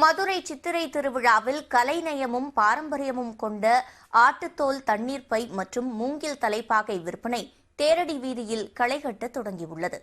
மதுரை சித்திரை திருவிழாவில் கலைநயமும் பாரம்பரியமும் கொண்ட ஆட்டுத்தோல் தண்ணீர் பை மற்றும் மூங்கில் தலைப்பாகை விற்பனை தேரடி வீதியில் களைகட்ட தொடங்கியுள்ளது.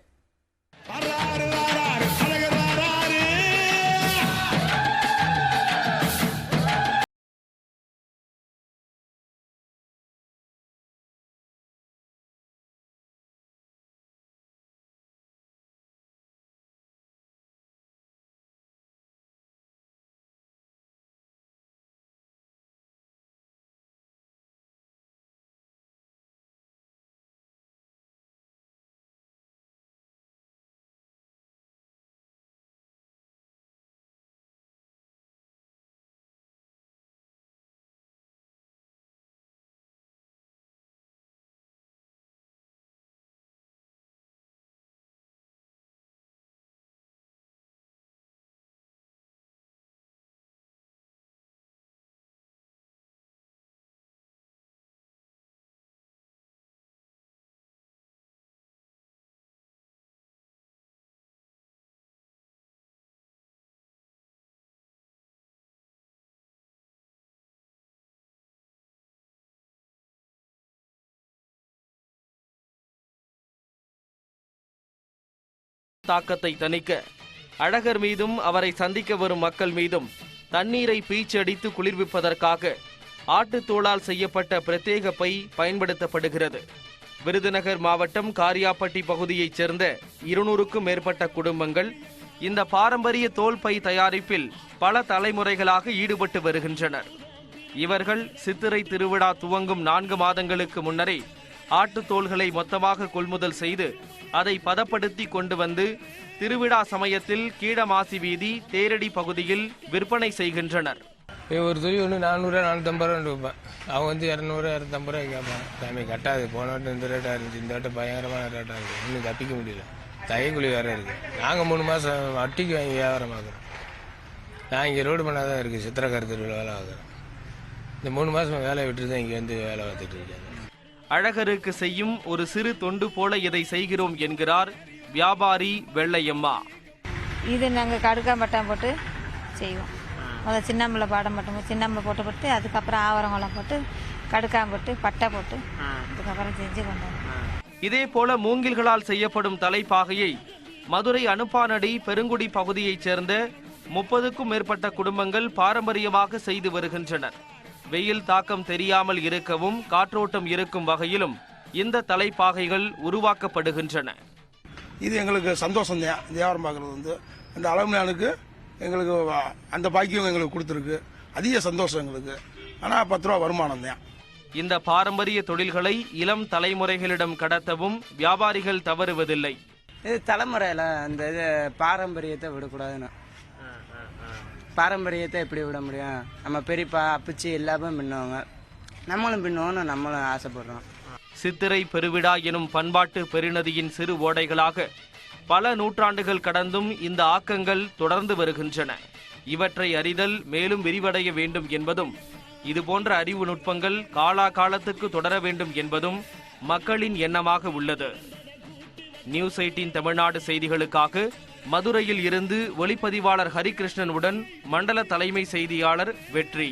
தாக்கத்தை தணிக்க அழகர் மீதும் அவரை சந்திக்க வரும் மக்கள் மீதும் தண்ணீரை பீச்சடித்து குளிர்விப்பதற்காக ஆட்டுத்தோளால் செய்யப்பட்ட பிரத்யேக பை பயன்படுத்தப்படுகிறது. விருதுநகர் மாவட்டம் காரியாப்பட்டி பகுதியைச் சேர்ந்த 200க்கும் மேற்பட்ட குடும்பங்கள் இந்த பாரம்பரிய தோல் பை தயாரிப்பில் பல தலைமுறைகளாக ஈடுபட்டு வருகின்றனர். இவர்கள் சித்திரை திருவிழா துவங்கும் 4 மாதங்களுக்கு முன்னரே ஆட்டுத்தோள்களை மொத்தமாக கொள்முதல் செய்து அதை பதப்படுத்தி கொண்டு வந்து திருவிழா சமயத்தில் கீழமாசி வீதி தேரடி பகுதியில் விற்பனை செய்கின்றனர். ஒரு துணி ஒன்று 400-450 ரூபா விற்பேன். அவங்க 200-250 ரூபாய் கேட்பாங்க. சாமி கட்டாது, போன வட்டம் இந்த ரேட்டாக இருந்துச்சு, இந்த வட்டம் பயங்கரமான ரேட்டாக இருக்குது, இன்னும் தப்பிக்க முடியல. தையக்கூலி வேறு இருக்குது. நாங்கள் 3 மாதம் வட்டிக்கு வாங்கி வியாபாரம் ஆகுறோம். நான் இங்கே ரோடு பண்ணால் தான் இருக்குது, சித்திரக்கார திருவிழா வேலை ஆகுறேன். இந்த 3 மாதம் வேலையை விட்டு தான் இங்கே வந்து வேலை பார்த்துட்டு இருக்கேன். அழகருக்கு செய்யும் ஒரு சிறு தொண்டு போல இதை செய்கிறோம் என்கிறார் வியாபாரி வெள்ளையம்மா. இது நாங்கள் கடுக்காம்பட்டம் போட்டு செய்வோம். முதல் சின்னம்பளை பாடம் மட்டும் சின்னம்பளை போட்டு அதுக்கப்புறம் ஆவரங்குளம் போட்டு கடுக்காம்பட்டு பட்டை போட்டு அதுக்கப்புறம் செஞ்சு கொண்டாடுவோம். இதே போல மூங்கில்களால் செய்யப்படும் தலைப்பாகையை மதுரை அனுப்பானடி பெருங்குடி பகுதியைச் சேர்ந்த 30க்கும் மேற்பட்ட குடும்பங்கள் பாரம்பரியமாக செய்து வருகின்றனர். வெயில் தாக்கம் தெரியாமல் இருக்கவும் காற்றோட்டம் இருக்கும் வகையிலும் இந்த தலைப்பாகைகள் உருவாக்கப்படுகின்றன. இது எங்களுக்கு சந்தோஷம் தான். வியாபாரம் பார்க்கறது அந்த அலுமினியானுக்கு எங்களுக்கு அந்த பாக்கியம் எங்களுக்கு கொடுத்துருக்கு. அதிக சந்தோஷம் எங்களுக்கு. ஆனால் 10 ரூபா வருமானம் தான். இந்த பாரம்பரிய தொழில்களை இளம் தலைமுறைகளிடம் கடத்தவும் வியாபாரிகள் தவறுவதில்லை. இது தலைமுறையில் அந்த இது பாரம்பரியத்தை விடக்கூடாதுன்னு. பாரம்பரியத்தை எப்படி விட முடியும்? நம்ம பெரியப்பா அப்பச்சி எல்லாமே பின்னுவாங்க, நம்மளும் பின்னுவோம்னு நம்மளும் ஆசைப்படுறோம். சித்திரை பெருவிழா எனும் பண்பாட்டு பெருநதியின் சிறு ஓடைகளாக பல நூற்றாண்டுகள் கடந்தும் இந்த ஆக்கங்கள் தொடர்ந்து வருகின்றன. இவற்றை அறிதல் மேலும் விரிவடைய வேண்டும் என்பதும், இதுபோன்ற அறிவு நுட்பங்கள் காலாகாலத்துக்கு தொடர வேண்டும் என்பதும் மக்களின் எண்ணமாக உள்ளது. நியூஸ் 18 தமிழ்நாடு செய்திகளுக்காக மதுரையில் இருந்து ஒளிப்பதிவாளர் ஹரிகிருஷ்ணனுடன் மண்டல தலைமை செய்தியாளர் வெற்றி.